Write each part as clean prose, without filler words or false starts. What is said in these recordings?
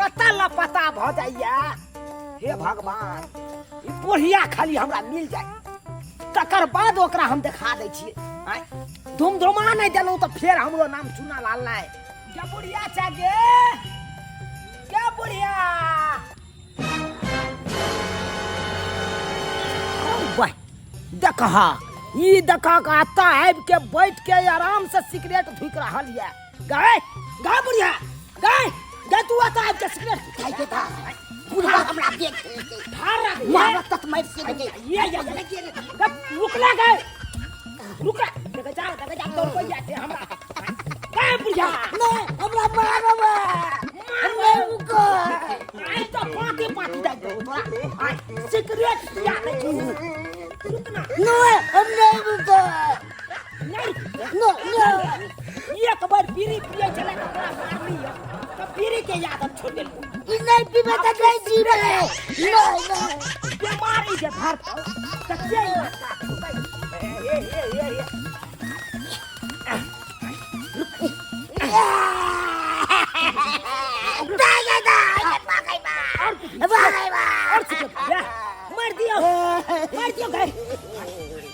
लता लपता भ जाइया। हे भगवान, ई बुढ़िया खाली हमरा मिल जाए तकर बाद ओकरा हम देखा दै छियै। आय धुमधुमा नहीं देलौ तो फिर हमरो नाम चुना लाल नहीं। क्या बुढ़िया चागे, क्या बुढ़िया भाई देखा ई देखा का आता आब के बैठ के आराम से सिगरेट धुक रहल है। गए गए बुढ़िया गए गए तू आता आब के सिगरेट खाई के था बुढ़ा हमरा देख धार मार तक मार से लगे ये रुक ले गए रुक देखा जा तो कोई जाते हमरा गए बुढ़िया नहीं हमरा मारबा मार रुको आई तो पाटी पाटी दे दो तोरा आई सिगरेट पिया नहीं रुकना नहीं हम नहीं रुको नहीं नो ये कबर बीड़ी पिए चले तो तोरा मार लियो तो बीड़ी के याद छोड़ दे ई नहीं पीबे त नहीं जीवे नहीं बीमारी जे धर तो कच्चे मार दियो गए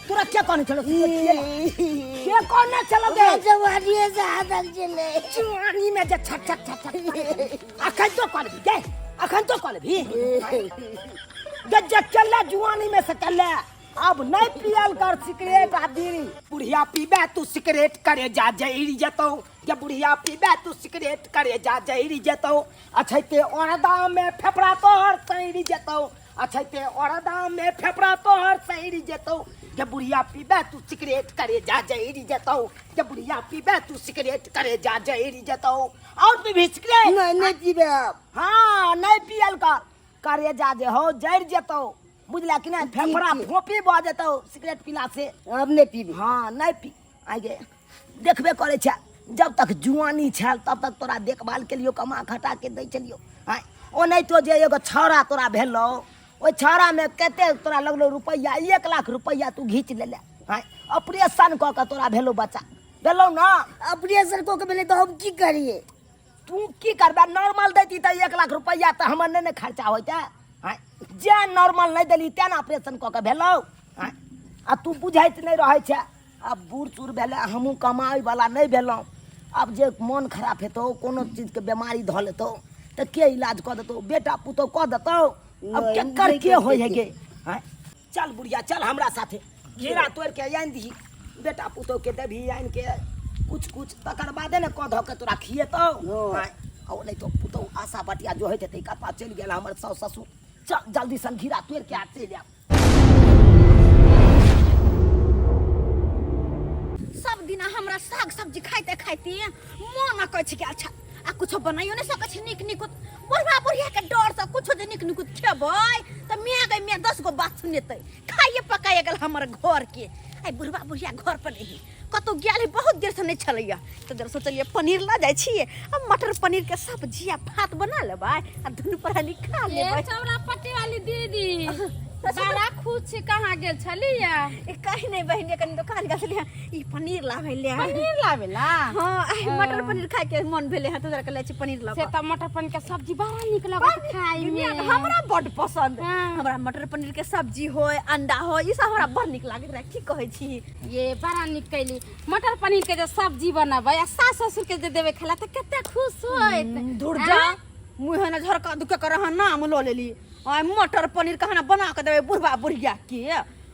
तोरा क्या कौन चलो क्या कौन ना चलो गए जवानी से आदम चले जवानी में जे छट छट छट अखन तो कौन भी गए अखन तो कौन भी जब चले जवानी में से चले अब नहीं पियल कर सिगरेट आ बीड़ी। बुढ़िया पीबे तू सिगरेट करे जा जहरी जतो या बुढ़िया पीबे तू सिगरेट करे जा जहरी जतो अछते औरदा में फेफड़ा तोहर सैरी जतो अछते औरदा में फेफड़ा तोहर सैरी जतो या बुढ़िया पीबे तू सिगरेट करे जा जहरी जतो या बुढ़िया पीबे तू सिगरेट करे जा जहरी जतो और भी सिगरेट नहीं पीबे हां नहीं पियल कर करे जा जे हो जहर जतो बुझला कि नहीं फेफड़ा फोपी भ जतो सिगरेट पीला से अब नहीं पीबी हां नहीं पी आगे देखबे करे छ जब तक जुआनी छल तब तक तोरा देखभाल के लियो कमा खटा के दै चलियो हां ओ नहीं तो जे एगो छौरा तोरा भेलो ओ छौरा में कते तोरा लगलो रुपया 1 लाख रुपया तू घीच ले ले हां ऑपरेशन क के तोरा भेलो बच्चा भेलो ना ऑपरेशन क के भेले तो हम की करिए तू की करबे नॉर्मल देती त 1 लाख रुपया त हमर ने खर्चा होइता हां जे नॉर्मल नहीं देली तेन ऑपरेशन क के भेलो हां आ तू बुझाइत नहीं रहै छ अब बूढ़ चूर भेले हमहू कमाई वाला नहीं भेलो अब जे मन खराब हेतो कोनो चीज के बीमारी ध लेतो त के इलाज क देतो बेटा पुतो क देतो अब केकर के होय है गे हां चल बुढ़िया चल हमरा साथे घेरा तोड़ के आइन दी बेटा पुतो के देभी आइन के कुछ कुछ तकर बादे ने क ध के तोरा खिएतो हां औ नहीं तो पुतो आशा बटिया जो होते त का चल गेल हमर सास ससुर चल जल्दी सन घेरा तोड़ के आते ले सब दिन हमरा साग सब्जी खाइते खाइते मन कहै छै कि अच्छा आ कुछ बनाइयो नै सकै छै निक निकुत बुढ़वा बुढ़िया के डर से कुछ जे निक निकुत खेबै त मिया गई मैं 10 गो बात सुनेतै खाइए पकाए गेल हमर घर के आई बुढ़वा बुढ़िया घर पर नहीं कतो गेल बहुत देर से नहीं छलैया तो देर सोचलिए पनीर ला जाय छिए अब मटर पनीर के सब्जी आ भात बना लेबै आ दुनु पर हनी खा लेबै। चौरा पट्टी वाली दीदी बड़ा खुश छी कहां गेल छलिया कहीं नहीं बहिन कनी दुकान गसलिया ई पनीर लावे ले पनीर लावेला हां आई मटर पनीर खाए के मन भेले ह तो जरा के ले छी पनीर लावा से त मटर पनीर के सब्जी बड़ा निक लगत खाई में हमरा बड पसंद हमरा मटर पनीर के सब्जी होय अंडा होय ई सब हमरा बड़ निक लागत रहे की कहै छी ये बड़ा निक कैली मटर पनीर के जो सब्जी बनाबै आ सास ससुर के जे देबे खला त कते खुश होय दूर जा मुंह न झरका दुके कर ह नाम लो लेली आ मटर पनीर कहना बना के देबे बुढ़वा बुढ़िया के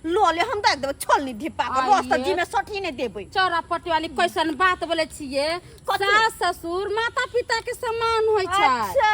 लो ले हम दे देबे छोलनी ढिपा के बस सब्जी में सठी नहीं देबे। चौरा पट्टी वाली कैसन बात बोले छिए सास ससुर माता पिता के समान होय छै। अच्छा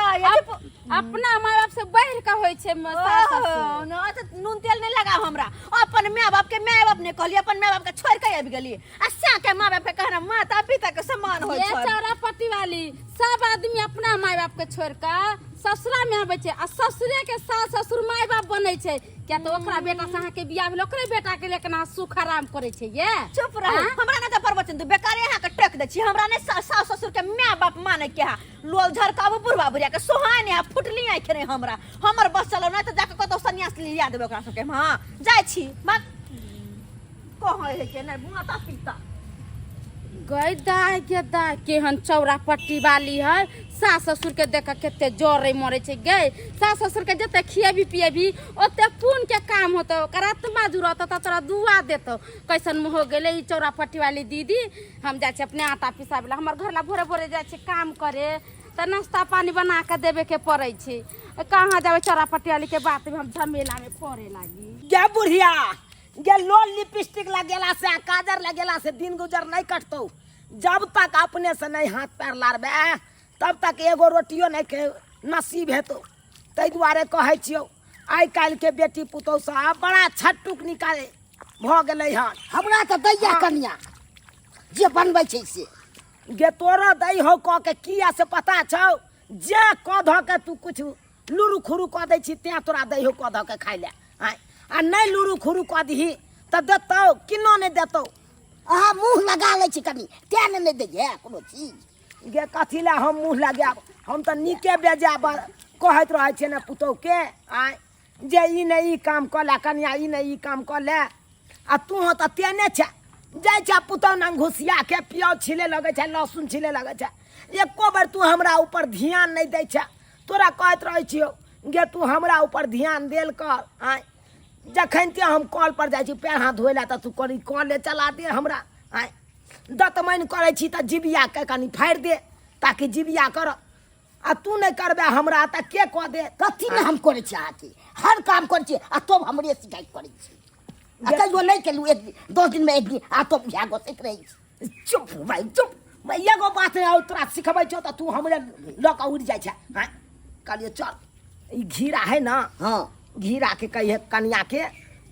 अपना माय बाप से बढ़ के होय छै सास ससुर न त नून तेल नहीं लगा हमरा अपन माय बाप के माय बाप ने कहली अपन माय बाप के छोड़ के आबि गेली आ सा के माय बाप के कहना माता पिता के समान होय छै। ये चौरा पट्टी वाली सब आदमी अपना माय बाप के छोड़ के ससुरा में आबै छै आ ससुरे के सास ससुर माय बाप बनै छै क्या तो ओकरा बेटा से अहाँ के बियाह भेल ओकरे बेटा के लेके ना सुख आराम करे छै। ये चुप रह हमरा ना त प्रवचन तू बेकार यहाँ के टक दे छी हमरा ने सास ससुर के माय बाप माने के लोल झरकाबो बुढ़वा बुढ़िया के सोहाने आ फुटली आंख रे हमरा हमर बस चलो ना त जाके कतो सन्यास लिया देबे ओकरा सबके हां जाय छी मत कहै है के नै माता पिता गई दाय के दाय केहन चौरा पट्टी वाली है। सास ससुर के देख केते जोरे मरे छे गई। सास ससुर के जते खिएबी पिएबी ओते पुण्य के काम होतो। ओकरा आत्मा जुड़त त तोरा दुआ देतो। कैसन हो गेले ई चौरा पट्टी वाली दीदी। हम जाय छे अपने आटा पिसाबेला हमर घर ला भोरे भोरे जाय छे काम करे त नाश्ता पानी बना के देवे के पड़ै छे। कहाँ जावे चौरा पट्टी वाली के बात में हम झमेला में पड़े लागी। गे बुढ़िया गे लोल लिपस्टिक लगेला से काजर लगेला से दिन गुजर नहीं कटतो। जब तक अपने से नहीं हाथ पैर लारबे तब तक एगो रोटियो नहीं के नसीब हेतौ। ताहि दुआरे कहै छियौ आइ काल्हि के बेटी पुतौह सब बड़ा छटुक निकाले भ गेलै हन। हमरा तो दैया कन्या जे बनबै छै से गे तोरा दै हो कह के किया से पता छौ। जे कह ध के तू कुछ लुरु खुरु कह दै छी तें तोरा दै हो कह ध के खाइ ले। आ नहीं लुरु खुरु कह दही त देतौ किनो नहीं देतौ। अहाँ मुँह लगा लै छी कनी तें ने नहि दैये कोनो चीज। गे कथी ला हम मुँह लगाब। हम तो नीके बेजाब कहत रहे छे ने पुतौह के आय जे ई नहीं ई काम कर ले कनिया ई नहीं ई काम कर ले। आ तू हो तो तेने छे जाय छे पुतौह न घुसिया के प्याज छिले लगे छे लहसुन छिले लगे छे। एको बार तू हमरा ऊपर ध्यान नहीं दै छे। तोरा कहत रहे छियो गे तू हमरा ऊपर ध्यान देल कर। आय जखन ते हम कल पर जाय छी पैर हाथ धोए ला त तू कनी कले चला दे हमरा। आय दतमैन करे छी त जिबिया के कनी फाड़ दे ताकि जिबिया कर। आ तू नहीं करबे हमरा त के कह दे। कथी में हम करे छी अहाँके हर काम करे छी आ तब हमरे शिकायत करे छी। आ कहियो नहीं केलू एक दिन 10 दिन में एक दिन आ तब भ्या गोसैत रही छी। चुप भाई चुप। मैं एगो बात है तोरा सिखबै छौ त तू हमरे ल के उड़ जाय छे। हाँ कहलिए चल ई घीरा है ना। हाँ घीरा के कहिए कनिया के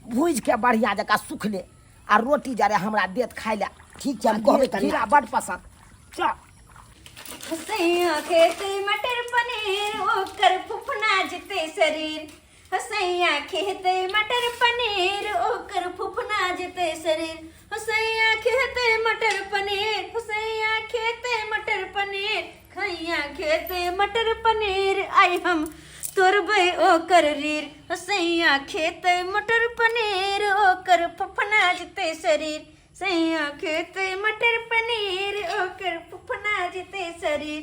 भूज के बढ़िया जका सुख ले आ रोटी जरे हमरा देत खाय ले। ठीक छै हम कहबै कन्या। घीरा बड़ पसंद। चल हसैया खेते मटर पनीर ओकर फुफना जिते शरीर। हसैया खेते मटर पनीर ओकर फुफना जिते शरीर। हसैया खेते मटर पनीर हसैया खेते मटर पनीर खैया खेते मटर पनीर आई हम तोरबै ओकर रीर। हसैया खेते मटर पनीर ओकर फुफना जिते शरीर। सैया खेते मटर पनीर ओकर फुफना जिते शरीर।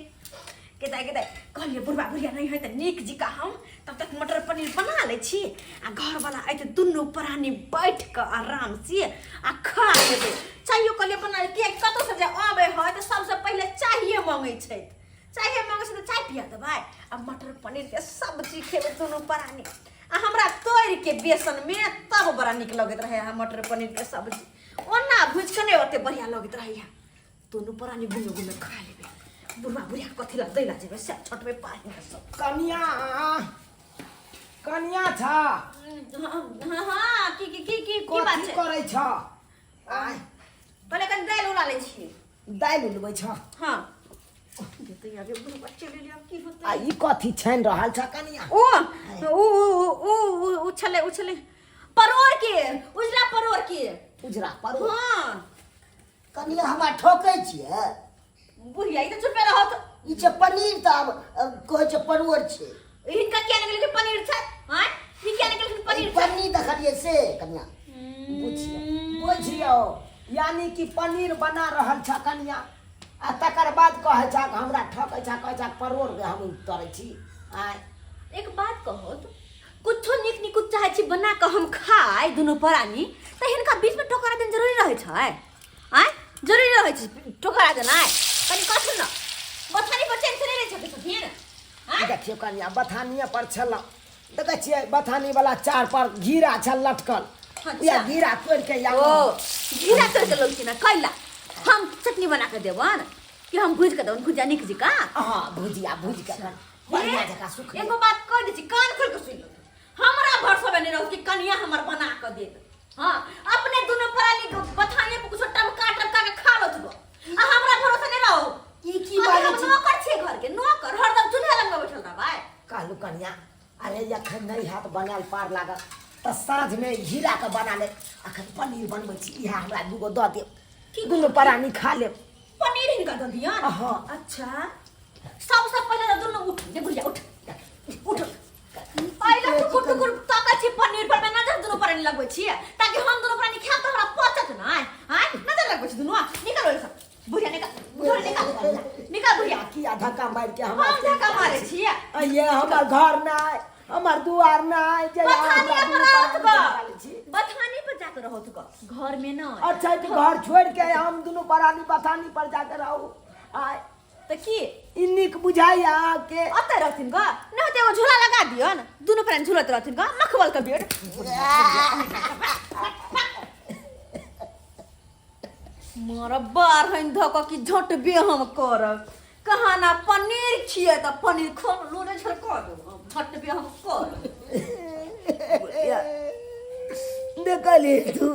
केदाय केदाय कहलिए बुढ़बा बुढ़िया नहीं है त नीक जिका हम तब तक मटर पनीर बना ले छी। आ घर वाला आइ त दुनू प्राणी बैठ के आराम से आ खा लेबै। चाहिए कहलिए बना के कतौ से जे आबे है त सबसे पहले चाहिए मांगे छै। चाहिए मांगे छै त चाय पिया देबै आ मटर पनीर के सब्जी खेबै दुनू प्राणी। आ हमरा तोड़ के बेसन में तब बड़ा निक लगत रहे है मटर पनीर के सब्जी। ओना भुज के नहीं ओते बढ़िया लगत रहे है। दुनू प्राणी गुमे गुमे खा लेबै। बुढ़बा बुढ़िया कथी ला दै ला जेबै से छोट में पार है सब। कनिया कनिया था हां की बात कथी है करे छ। आय पहले कन दाल उला ले छी। दाल उलबै छ। हां देते आगे बुढ़बा चले लिया की होतै। आ ई कथी छन रहल छ कनिया। ओ उछले परोर के उजला परोर के उजरा परोर। हां कन्या हमरा ठोकै छियै। बुढ़िया ई त चुपे रहत। ई छै पनीर त अब कहै छै परोर छै। इनका क्या निकल के पनीर छै। हां ई क्या निकल के पनीर छै। पनीर देखलिए से कन्या बुझियो यानी कि पनीर बना रहल छ कनिया। आ तकर बाद कहै छ हमरा ठकै छ कहै छ परोर के हम तोड़ै छी। आय एक बात कहो तो कुछो निक निक चाहे छी बना के हम खाए दुनू प्राणी त हिनका बीच में टोकरा देन जरूरी रहे छै। आय जरूरी रहे छै टोकरा देनाइ। कनी कथु न बथानी पर चेन चले छै सखीन। हां देखियो कनिया बथानिए पर छल देखै छियै बथानी वाला चार पर घीरा छ लटकल। या घीरा तोड़ के या ओ घीरा तोड़ के लोग ना कैला हम चटनी बना के देबन कि हम भूज के देबन भुजिया निक जिका। हां भुजिया भुज के बढ़िया जका सुख। एगो बात कह दे छी कान खोल के सुन लो। हमरा भरोसा नहीं रहो कि कनिया हमर बना के दे। हां अपने दोनों प्राणी बथानी पे कुछ टमका टमका के खा लो तू। आ हमरा भरोसा नहीं रहो। की बात हम नौकर छे घर के नौकर हरदम चूल्हा लग में बैठल रहबै। कहलू कनिया अरे जखन नहीं हाथ बनाल पार लागल त साँझ में घीरा के बना ले। अखन पनीर बनबै छी इहा हमरा दूगो द दे दुनू प्राणी खा ले। पनीर हिनका दे दिया। हां अच्छा सबसे पहले दोनों उठ दे बुढ़िया उठ उठ। पहले टुकुर टुकुर ताका छी पनीर पर में नजर दोनों प्राणी लगबै छी ताकि हम दोनों प्राणी खा त हमरा पचत ना। हां नजर लगबै छी दोनों निकल सब धक्का मार के हम धक्का मारे छियै ये हमर घर नहीं हमर दुआर नहीं जे बथानी पर रहत ग बथानी पर जाके रहत ग घर में न अच्छा तो घर छोड़ के हम दोनों परानी बथानी पर जाके रहू आय त की इन्निक बुझाइया के अते रहथिन ग न त एगो झोला लगा दियो न दुनु प्राणी झुलत रहथिन ग मखबल के बेड मोर बार हइन धक की झट बे हम करब कहाँ ना पनीर छिए त पनीर खो लोने झलका दो झट बे हम कर देखली तू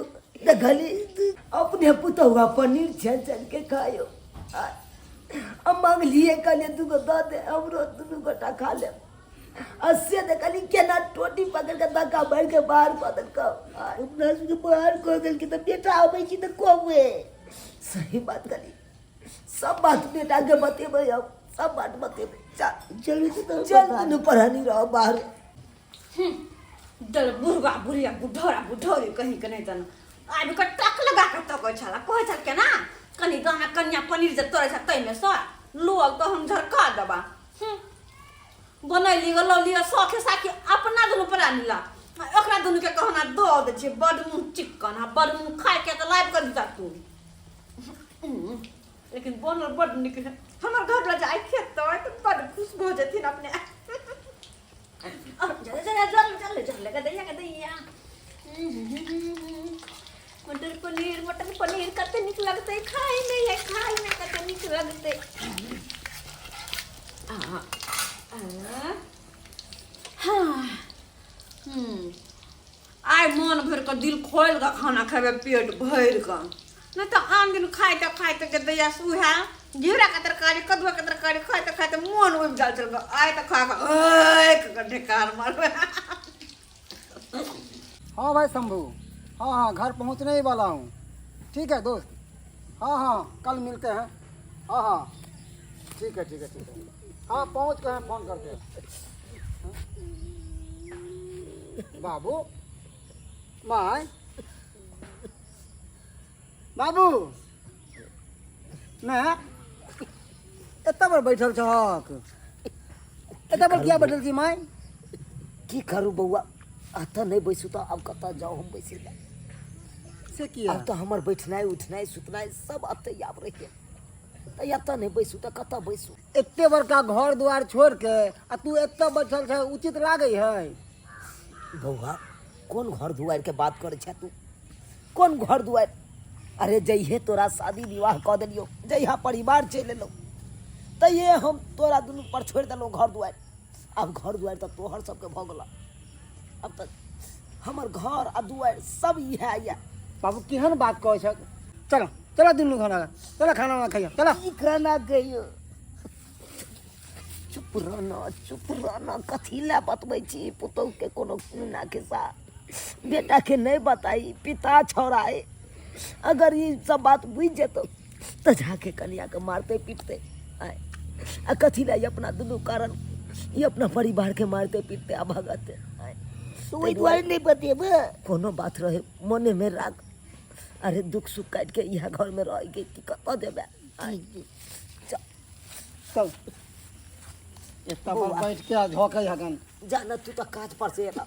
अपने पुतौआ पनीर छन छन के खायो हम मांगलिए कहलिए तू को दे दे हमरो दुनू गोटा खा ले अस्से देखली केना टोटी पकड़ के धक्का मार के बाहर बदल का अपना से बाहर को गेल के त बेटा आबै छी त कोबे सही बात करी सब बात बेटा के बतेबै अब सब बात बतेबै चल दुनू पढ़ानी रहो बाहर दल बुढ़वा बुढ़िया बुढ़ौरा बुढ़ौरी कहीं के नहीं जान आबि के टक लगा के तकै छला कहै छल के ना कनी गाना कन्या पनीर जे तोरे छ तै में स लोग तो हम झरका दबा बनैली गलौली सखे साखी अपना दुनु प्राणी ला ओकरा दुनु के कहना दो दे छै बड मुंह चिकन आ बड मुंह खाय के त लाइव कर दिता तू लेकिन बनल बड निक है हमर घर ला जाय खेत तो बड खुश हो जथिन अपने चल के दैया मटर पनीर कते निक लगते खाए में कते निक लगते आइ मन भर के दिल खोल के खाना खेबे पेट भर के नहीं तो आन दिन खाते के दैया सुहा जीरा के तरकारी कदुआ के तरकारी खाते मन उब जाल चल आइ त खा एक ढेकार मारबे हाँ भाई शंभू हाँ घर पहुंचने ही वाला हूँ ठीक है दोस्त हाँ कल मिलते हैं हाँ ठीक है हाँ पहुंच गए हैं फोन करते हैं बाबू माय बाबू मैं इतना बार बैठल छक इतना बार किया बैठल छी माय की करू बउआ आता नहीं बैसू तो अब कत जाओ हम बैसे से किया अब तो हमार बैठनाई उठनाई सुतनाई सब अते याद रहिए तो आता नहीं बैसू तो कत बैसू इतने बड़का घर द्वार छोड़ के आ तू इतना बैठल छ उचित लागे है बउआ कौन घर दुआर के बात करे छ तू कौन घर दुआर अरे जइहे तोरा शादी विवाह क देलियो जइहा परिवार चल लो तो ये हम तोरा दुनू पर छोड़ देलो घर दुआर अब घर दुआर तो तोहर सबके भ गेल अब तक हमर घर आ दुआर सब इहे आया बाबू केहन बात कहै छ चलो दुनू खाना खाना खाइयो चलो की खाना गयो चुप रहना कथी ला बतबै छी पुतौ के कोनो ना के साथ बेटा के नहीं बताई पिता छोड़ाए अगर ये सब बात बुझ जेतो तो जाके कन्या के मारते पीटते आए आ कथी ला अपना दुनू कारण ये अपना परिवार के मारते पीटते आ भगते आए तो वही द्वारे नहीं बतेबे कोनो बात रहे मने में राख अरे दुख सुख काट के यहाँ घर में रह के की कत देबे चल इतना बार बैठ के झोकै हगन जाना तू तो काज पर से एला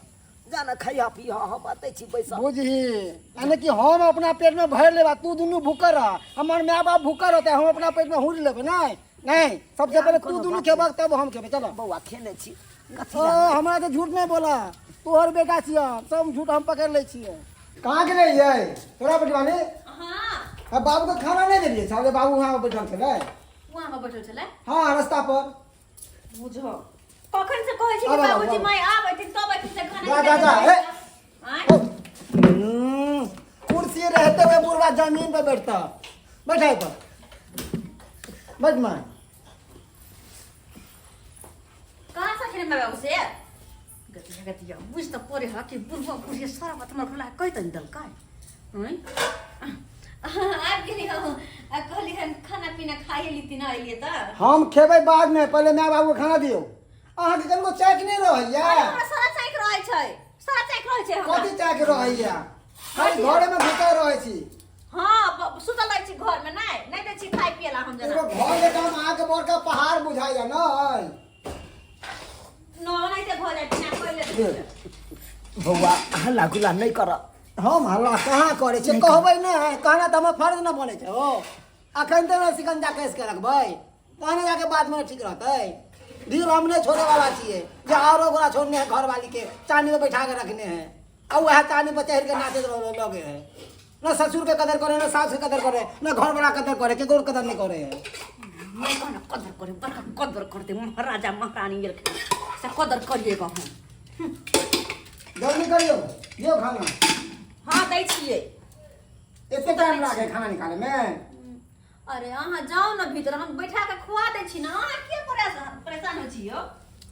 जाना खैया पिया हम बाते छी पैसा बुझी यानी कि हम अपना पेट में भर लेबा तू दुनू भूखा रह हमार माँ बाप भूखा रहते हम अपना पेट में हुर लेबे नहीं सबसे पहले तू दुनू खेबा तब हम खेबे चलो बउआ खेने छी हमरा तो झूठ नहीं बोला तोहर बेटा छियै सब झूठ हम पकड़ ले छियै कहाँ गेलै ये तोरा बेटवानी हां बाबू को खाना नहीं देलिए साले बाबू वहाँ बैठल छलै वहां में बैठल छलै हाँ रास्ता पर बुझो कखन से कहै छी कि बाबूजी मैं आबै छी तब ऐसे से खाना जा कुर्सी रहते हुए बुढ़वा जमीन पे बैठता बैठा पर बैठ मां कहां से खेने बाबू से गतिया बुझ त परे ह कि बुढ़वा बुढ़िया सारा बात हमर खुला कहि त दल काय हैं आप के हो आ कहली हन खाना पीना खाए लीती ना आइए त हम खेबै बाद में पहले माँ बाबू खाना दियो अहाँ के कनको चाक नहीं रहैया हमरा सारा चाक रहै छै हमरा कथी चाक रहैया खाली घरे में घुसल रहै छी हां सुतल रहै छी घर में नहीं दै छी खाए पियला हम एगो जना घर के काम आके बड़का पहाड़ बुझाइया न नो नहीं ते भो जाए बिना कोइले बौआ हल्ला गुल्ला नहीं कर। हम हल्ला कहाँ करे छे कहबै ने कहना त हमर फर्ज न बने छै हो अखन त ना सिकंजा कैस के रखबै कहने जाके बाद में ठीक रहतै धीर हम नहीं छोड़े वाला छिए जे औरो गोरा छोड़ने है घर वाली के चांदी में बैठा के रखने हैं और वह चांदी पर चढ़ के नाचे लगे हैं न ससुर के कदर करे न सास के कदर करे न घर वाला कदर करे के गोर कदर नहीं करे है मैं कहना कदर करे बड़का कदर करते महाराजा महारानी ये से कदर करिएगा हम जल्दी करियो यो खाना हां दै छिए इतने टाइम लागे खाना निकाले में अरे अहाँ जाओ ना भीतर हम बैठा के खुआ दे छी ना अहाँ किया परेशान हो छियो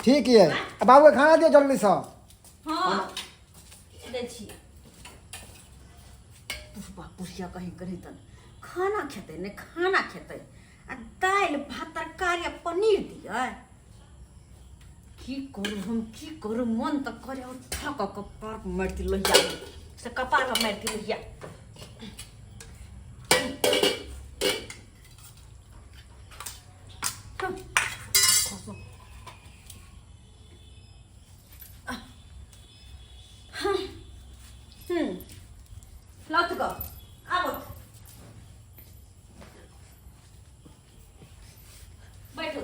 ठीक है बाबू खाना दियो जल्दी से हां दे छी पुछिया कहीं करे तन खाना खेते ने खाना खेते आ दाल भात तरकारी आ पनीर दिया की करू मन त करे और ठक कपार मारती लइया से कपार में मारती लइया लौट गो आबो बैठो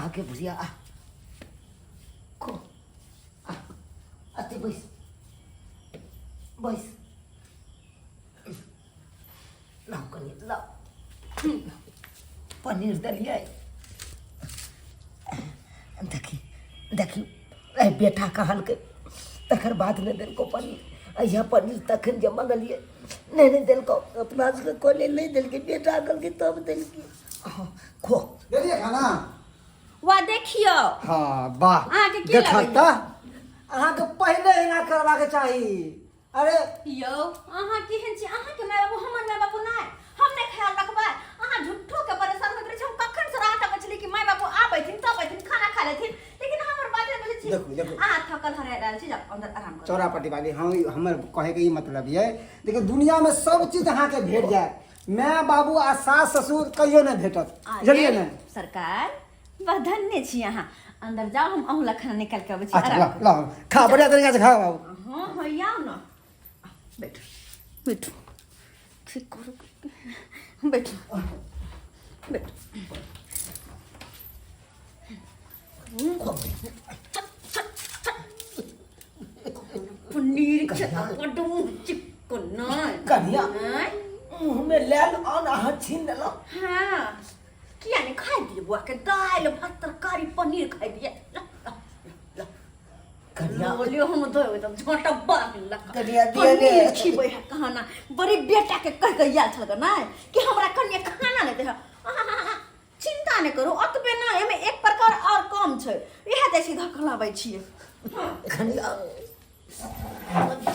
आगे बुढ़िया आ खो आते बैस बैस लाओ कनी लाओ पनीर दलिया देखी देखी ए बेटा कहल के तकर बाद ने दिल को पनीर यह पनीर तखन जब मंगलिए नहीं दिल को अपना से कोले नहीं दिल के बेटा कल के तब दिल की खो दे दिए खाना वा देखियो हाँ वाह अहाँ के की देखा लगैया? त अहाँ के पहले ही ना करवा के चाही अरे यो अहाँ केहन छी अहाँ के माय बाबू हमर माय बाबू नै हम नै ख्याल रखबै अहाँ झूठो के परेशान होइत रहै छी हम कखन से रात बचली कि माय बाबू आबैथिन तब आबैथिन खाना खा लेथिन लेकिन हमर बात नै बुझै छी देखो। अहाँ थकल हराय रहल छी जाओ अंदर आराम करू चौरापट्टी वाली हम हमर कहे के ई मतलब ये देखिए दुनिया में सब चीज अहाँ के भेट जाए माय बाबू आ सास ससुर कहियो नहीं भेटत बुझलिए ने सरकार बहुत धन्य छी अहाँ अंदर जाओ हम अहूँ ला खाना निकाल के अबै छी अच्छा आराम ला ला खा बढ़िया तरीका से खा बाबू हाँ हाँ आओ ना बैठो बैठो ठीक करो बैठो बैठो पनीर खता बड्ड चिकन नै कनिया मुंह में लेल आन आहा छीन लेलो हाँ किया नहीं खाई दिए बुआ के दाल भात तरकारी पनीर खाई दिए कनिया बोलियो हम दो एकदम झोंटा बांध लग कनिया दिए ने खीबै है कहना बड़ी बेटा के कह के याद छल ना कि हमरा कन्या खाना नहीं दे चिंता नहीं करो अतबे ना एमे एक प्रकार और कम छै इहे दे सीधा खलाबै छिए कनिया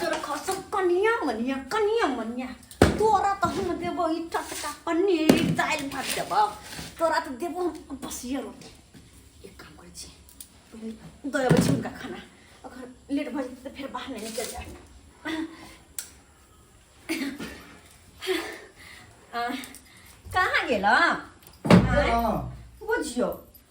जरा खस कन्या मनिया तोरा तो हम देबो ई टटका पनीर दाल भात देबो तोरा तो देबो हम बसिया रोटी एक काम करे छी दया बच्ची उनका खाना अगर लेट भ जाए तो फिर बाहर नहीं निकल जाए कहाँ गेला बुझियो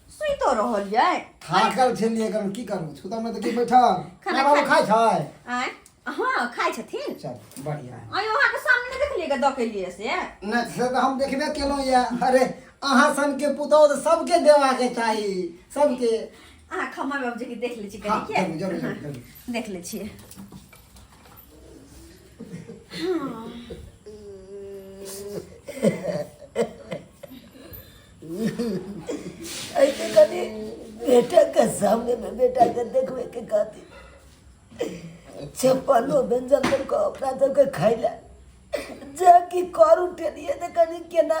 सुई तो रहल जाय थाकल छलिए कर की करू सुता में तो की बैठल खाना बाबू खा- खाय छै आय हाँ खाई छथिन चल बढ़िया है आय वहाँ के सामने देख लिएगा दो के लिए से न से तो हम देखबे केलो या अरे अहाँ सन के पुतौ तो सबके देवा के चाही सबके अहाँ खम्मा बाबू जी के देख लै छी हाँ, कनी के जरूर, जरूर, जरूर। देख लै छियै ऐसे कनी बेटा के सामने में बेटा के देखबे के खातिर छप्पनो व्यंजन तर को अपना तो के खाइला जाकी कर उठलिए तो कनी केना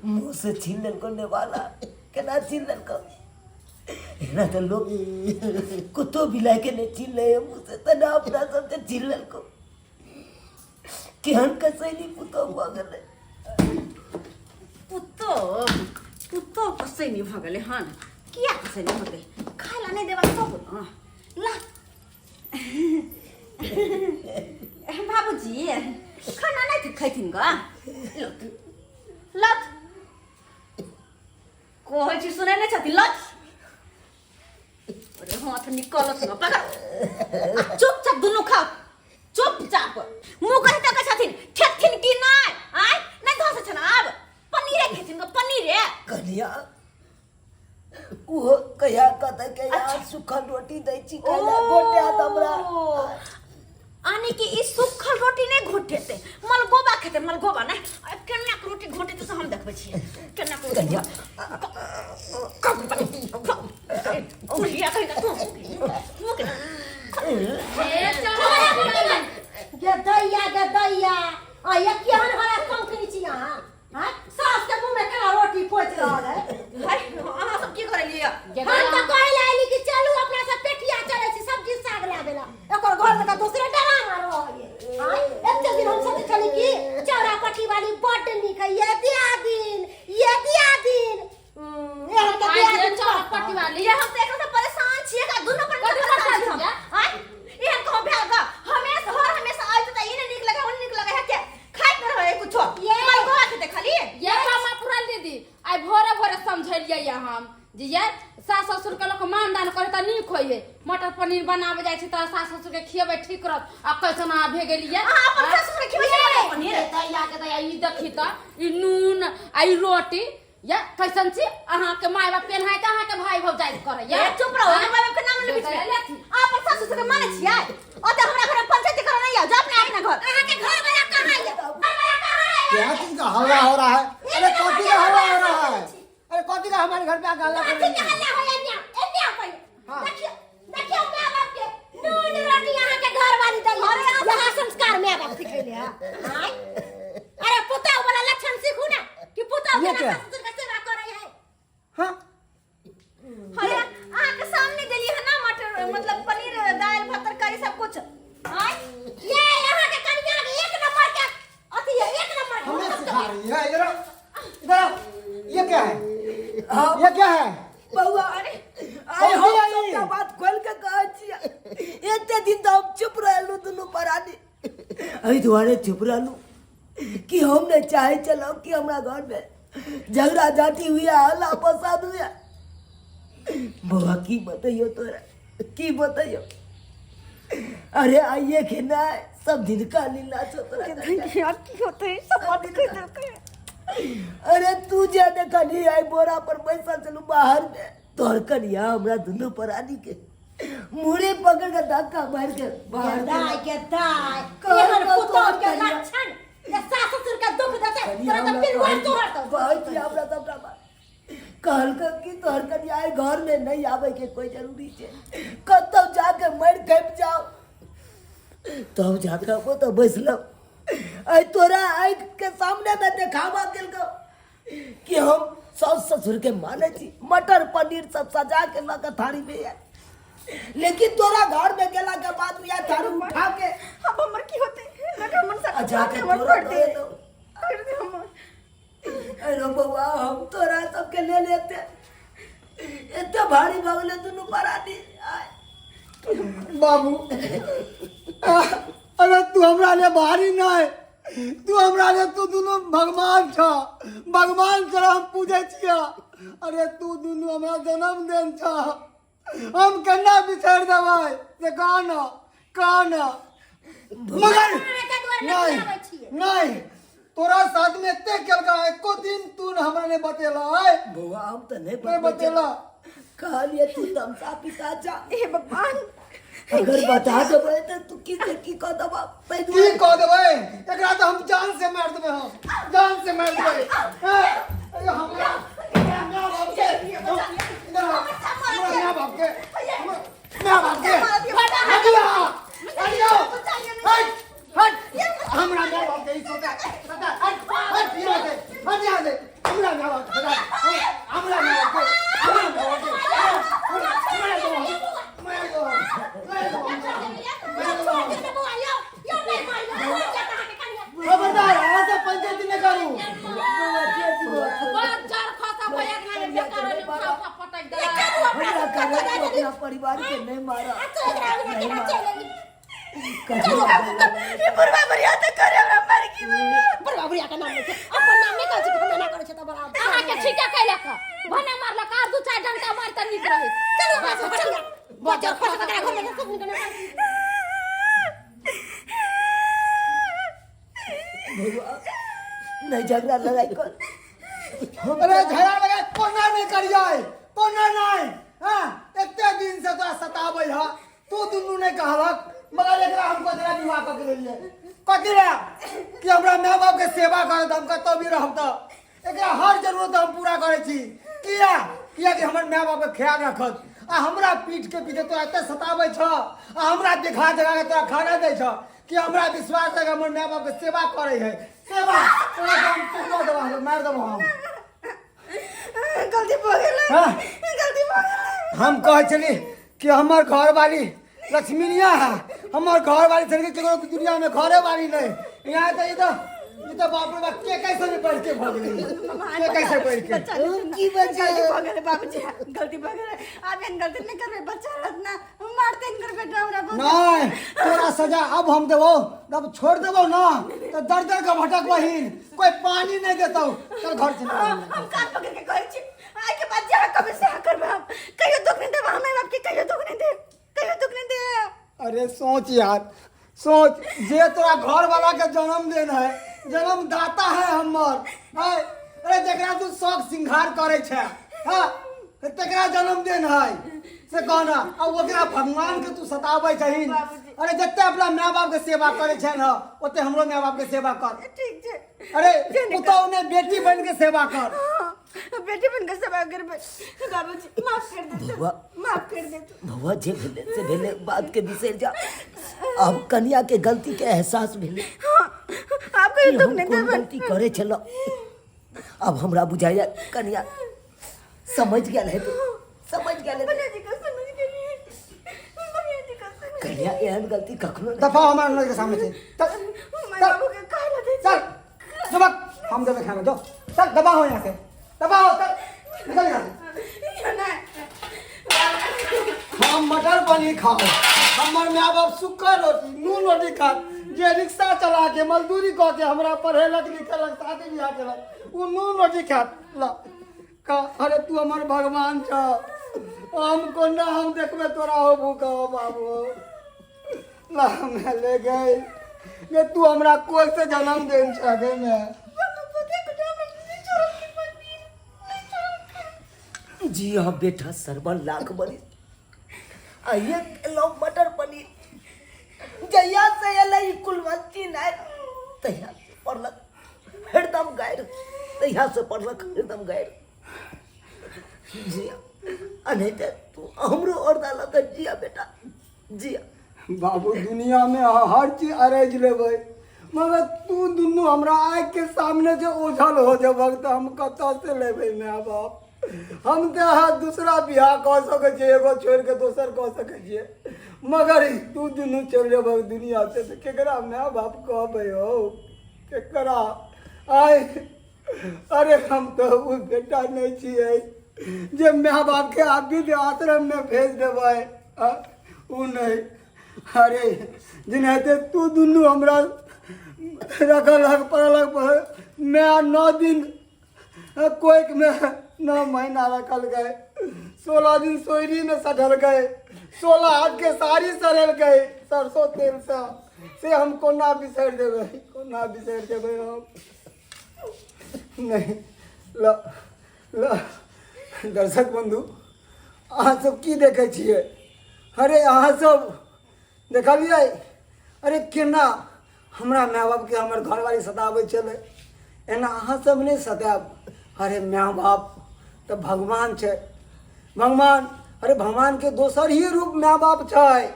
मुंह से छीन को नेवाला केना छीन को ना तो लोग कुत्तो बिलाई के ने छीन ले मुंह से तना अपना सब के छीन को केहन कसैली कुत्तो भगले पुतो कसै नहीं भ गेलै हन किया कसै नहीं होतै खाइला नहीं देबा सब न ला बाबूजी खाना नहीं खैथिन ग लो लत कोई चीज सुने नहीं चाहती लत अरे हाथ निकलत न पकड़ चुपचाप दुनु खाओ चुपचाप मुंह कहि तक छथिन ठेथिन की नहीं आय नहीं धस छ ना अब पनीर खेथिन को पनीर कन्या वो कया कत के यार सुखल रोटी दै छी खाला गोटे हमरा आने की इस सुखल रोटी नहीं घोटेते मलगोबा खेते मलगोबा नहीं केना के रोटी घोटेते से हम देखबै छी केना के कन्या ओलिया कहि तू गे दैया आ ये केहन हरा कंकनी छी यहां हां सास के मुंह में केना रोटी पोछ रहल है भाई अहाँ सब की करे लिया हम तो कहि लाइली कि चलू अपना सब पेटिया चले छी सब्जी साग ला देला एकर घर में त दूसरे डरामा रहल हां एते दिन हम सब चली की चौरापट्टी वाली बड निक है ये दिया दिन ये हम तो दिया दिन चौरापट्टी वाली ये हम तो एकरा से परेशान छिए का दोनों पर परेशान छी हां ये हम कहो भेल का हमेशा आइत त इने निक लगे उन निक लगे है के खाइत न रहे कुछो ये मलगोबा खेते खाली ये काम पुराल दीदी आई भोरे भोरे समझलिए या हम जे ये सास ससुर के लोग मानदान करे त नीक होइए मटर पनीर बनावे जाय छै त सास ससुर के खियबै ठीक रहत आ कैसन आ भे गेलिए अपन ससुर के खियबै छै पनीर दैया के दैया ई देखी त ई नून आ ई रोटी या कैसन छी अहाँ के माय बाप पेनहाय त अहाँ के भाई भौजाई करे ये चुप रहो माय बाप के नाम ले बिच अपन ससुर के माने छियै ओ त हमरा घर पंचायत करे नहीं आ जा अपने घर अहाँ के घर वाला कहां है क्या चीज का हल्ला हो रहा है अरे कॉफी का हल्ला हो रहा है अरे कॉफी का हमारे घर पे आके हल्ला कर रही है हल्ला हो या एन्या पहिले देखियो माय बाप के नून रोटी यहां के घर वाली दैया यहां संस्कार माय बाप सिखैले हां अरे पुतौ वाला लक्षण सीखू ना कि पुतौ के ससुर के सेवा करे है हां अरे अहाँ के सामने देली है ना मटर मतलब पनीर दाल भात तरकारी सब कुछ हां ये यहां के कन्या के एक नंबर के अथी है एक नंबर हमें सिखा रही है इधर आओ ये क्या है ये क्या है बउआ अरे आई हो सबका बात खोल के कह छी एते दिन तो हम चुप रहलू दुनु परानी आई दुआरे चुप रहलू कि हम ने चाहे चलो कि हमरा घर में झगड़ा झाटी हुआ हल्ला फसाद हुआ बउआ की बताइयो तोरा की बताइयो अरे आइए कि ना सब दिन का लीला छो तोरा यार की होते है सब बात कर देते अरे तू जे देखनी आई बोरा पर बैसल चलू बाहर में तोर कनिया हमरा दुनु परानी के मुड़ी पकड़ के धक्का मार के बाहर के दाई एहन पुतौ के लक्षण ये सास ससुर के दुख देते तोरा तो पिलवार तोहर तो बहुत ही हमरा सबका बात कहल कि तोहर कनिया आई घर में नहीं आवे के कोई जरूरी छे कतौ जाके मर खेप जाओ तब जाके को तो बैसलो आई तोरा आई के सामने में देखावा दिलको कि हम सास ससुर के माने छी मटर पनीर सब सजा के ला के थारी में है लेकिन तोरा घर में गेला के बाद या थारी उठा के अब हमर की होते लगा मन से जाके तोरा दे दो अरे बउआ हम तोरा सबके ले लेते इतना भारी भगले दुनु परानी बाबू अरे तू हमरा ले भारी नहीं तू हमरा ले तू दोनों भगवान छ भगवान से हम पूजे छिया अरे तू दोनों हमरा जन्म देन छ हम केना बिछड़ देबै से काना मगर नहीं नहीं तोरा साथ में एते केलका एको दिन तू हमरा ने बतेला है बउआ हम तो नहीं मैं बतेला कहलिए तू तमसा पिता जा हे भगवान अगर बता देबै तो तू की कह दबा की कह देबै एकरा तो हम जान से मार देबै हम जान से मार देबै अरे हमरा ना बाप के ना बाप के हटिया हट हमरा ना बाप के सोचा हट यहाँ से हमरा ना बाप के हमरा ना बाप खबरदार ऐसे पंचायत न करू बहुत जड़ खाता भैया के नाम बेकार है खाओ पटक दे अपना परिवार के नहीं मारा ये बुरबा बढ़िया तो करे हमरा मर की बड़वा बुढ़िया का नाम लेके अपन नाम नहीं कहै छी हमरा ना भगवान नहीं झगड़ा लड़ाई कर। अरे झगड़ा लगा कोना नहीं करिए, कोना नहीं। हाँ इतने दिन से तो सतावे है, तू दुनू ने कहलक मगर एकरा हमको तेरा विवाह कर के लिए कथी रे कि हमरा माँ बाप के सेवा करे हम कतो भी रहब तो एकरा हर जरूरत हम पूरा करे छी। किया किया कि हमर माँ बाप के ख्याल रखत आ हमरा पीठ के पीछे तो एते सतावे छ आ हमरा दिखा जगह के तोरा खाना दे छ कि हमरा विश्वास है कि हमर माँ बाप के सेवा करे है। सेवा तोरा हम टुकड़ा देबो मार देबो हम। गलती हो गेलै, हाँ? गलती हो गेलै। हम कहे चली कि हमर घर वाली लक्ष्मीनिया है, हमर घर वाली छल के दुनिया में घरे वाली नहीं। यहाँ तो ये तो बाप रे बाप के कैसे नहीं पढ़ के भग गई, के कैसे पढ़ के की बच्चा गलती हो गेलै बाबूजी, गलती हो गेलै। अब एहन गलती नहीं करबे, बच्चा रहत ना मारते इनकर बेटा हमरा बाबू। नहीं तोरा सजा अब हम देबो, जब छोड़ देबो ना तो दर दर का भटक बहिन कोई पानी नहीं देता चल घर चल। हम कान पकड़ के कहै छी आइ के बाद जहाँ कभी से करबे हम कहियो दुख नहीं देब, हमें बाप के कहियो दुख नहीं दे, कहियो दुख नहीं दे। अरे सोच यार सोच, जे तोरा घर वाला के जन्म देन है, जन्मदाता है हमर। है अरे जकरा तू शौक सिंगार करे छे, हां तकरा जन्म देन है से कहना अब ओकरा भगवान के तू सतावे छहिन। अरे जत्ते अपना माँ बाप के सेवा करे छे ना ओते हमरो माँ बाप के सेवा कर। ठीक छे। अरे पुतौ ने बेटी बन के सेवा कर। बेटी बन के सेवा करबे बाबूजी, माफ कर दे, माफ कर दे। भगवा जे भेले से भेले, बात के बिसर जा। अब कन्या के गलती के एहसास भेले आप कहियो कि दुख हम नहीं कोन देब। गलती करे छलो। अब हमरा बुझाया कन्या समझ गेल है, समझ गेल है। भैया जी को समझ गेलिए, भैया जी को समझ कन्या एहन गलती कखनो नहीं। दफा हमार नजर के सामने से चल मैं बाबू के काहे दे। चल सबक हम देवे खाना जो चल दबा हो यहाँ से, दबा हो चल निकल यहाँ से। यो ना हम मटर पनीर खाओ, हमार माँ बाप सूखा रोटी नून रोटी खा, जे रिक्शा चला के मजदूरी कह के हमरा पढ़ेलक लिखेलक शादी ब्याह केलक उ नून रोटी खा ला का। अरे तू हमार भगवान छ, हम कोना हम देखबे तोरा हो भूखा हो बाबू ला मैं ले गए ये तू हमरा कोल से जन्म देन छगे में। जी हाँ बेटा सरबन लाख बनी आइए लो मटर पनीर जया से एलै कुलवंती नाय तहिया पड़लक हरदम गायर, तहिया से पड़लक हरदम गायर। जिया अनैते तू हमरो और डालक जिया बेटा जिया। बाबू दुनिया में हर चीज अरेज लेबै मगर तू दुनू हमरा आँख के सामने से ओझल हो जबक तो हम कतऽ से लेबै माँ बाप। हम तो दूसरा बियाह कह सकै छियै, एगो छोड़ के दोसर कह सकै छियै, मगर तू दुनू चल जेबक दुनिया से तो केकरा माँ बाप कहबै हो केकरा। आय अरे हम तो उ बेटा नहीं छियै जे माँ बाप के आदि आश्रम में भेज देबै, उ नहीं। अरे जिनाते तू दुनू हमरा रखलक पढ़लक मैं 9 दिन कोइक में 9 महीना रखल गए, 16 दिन सोयरी में सधल गए, 16 हाथ के साड़ी सड़ल गए सरसों तेल से हम कोना बिसर देबै, कोना बिसर देबै हम नहीं। ल ल दर्शक बंधु अहाँ सब की देखे छियै। अरे अहाँ सब देखलिए अरे केना हमरा माँ बाप के हमर घरवाली सताबै छलै, एना अहाँ सब नहीं सताब। अरे माँ बाप तो भगवान छै, भगवान अरे भगवान के दोसर ही रूप माँ बाप छै,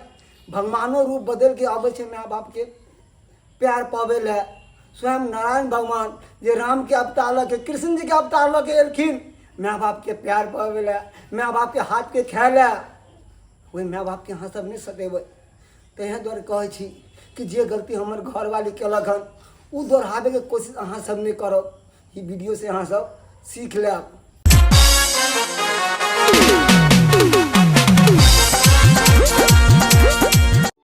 भगवानो रूप बदल के आबै छै माँ बाप के प्यार पाबै ले। स्वयं नारायण भगवान जे राम के अवतार लऽ के कृष्ण जी के अवतार लऽ के एलखिन माँ बाप के प्यार पाबै ले, माँ बाप के हाथ के खाय ले, वही माँ बाप के अहाँ सब नहीं सतेबै। तैं दुआरे कहै छी कि जे गलती हमर घरवाली केलक हन उ दोहराबे के कोशिश अहाँ सब नहीं करब। ई वीडियो से अहाँ सब सीख लेब।